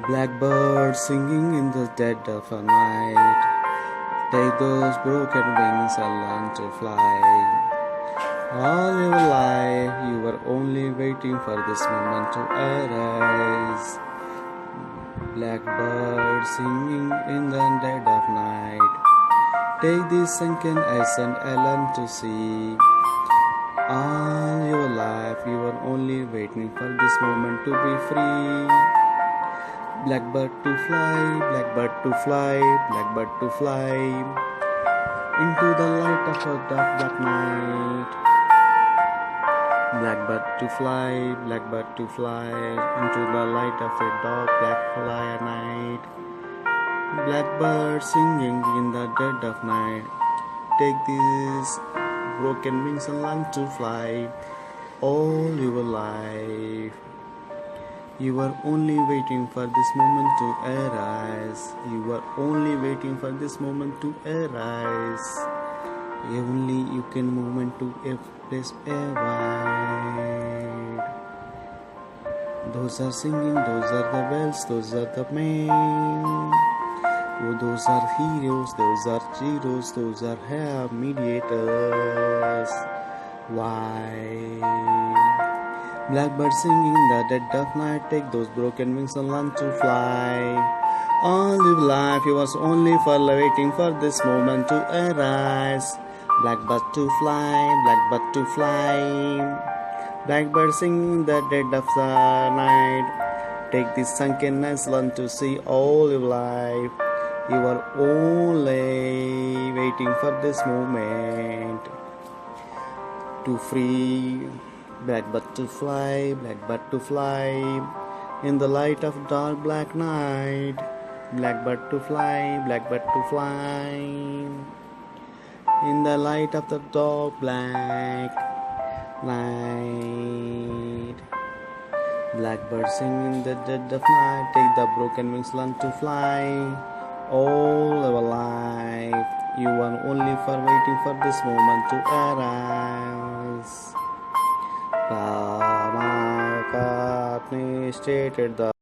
Blackbird singing in the dead of a night. Take those broken wings and learn to fly. All your life you were only waiting for this moment to arise. Blackbird singing in the dead of night. Take this sunken ice and learn to see. All your life you were only waiting for this moment to be free. Blackbird to fly, blackbird to fly, blackbird to fly into the light of a dark, dark night. Blackbird to fly, blackbird to fly into the light of a dark, black fly night. Blackbird singing in the dead of night. Take these broken wings and learn to fly all your life. You were only waiting for this moment to arise. You were only waiting for this moment to arise. Only you can moment to a place wide. Those are singing, those are the bells, those are the men. Oh, those are heroes, those are heroes, those are hair mediators. Why? Blackbird singing in the dead of night. Take those broken wings and learn to fly. All your life you was only for waiting for this moment to arise. Blackbird to fly, blackbird to fly. Blackbird singing in the dead of the night. Take this sunken night, learn to see all your life. You are only waiting for this moment to free. Blackbird to fly, blackbird to fly in the light of dark black night. Blackbird to fly, blackbird to fly in the light of the dark black night. Blackbird sing in the dead of night. Take the broken wings, learn to fly all our life. You are only for waiting for this moment to arise. Paul McCartney stated the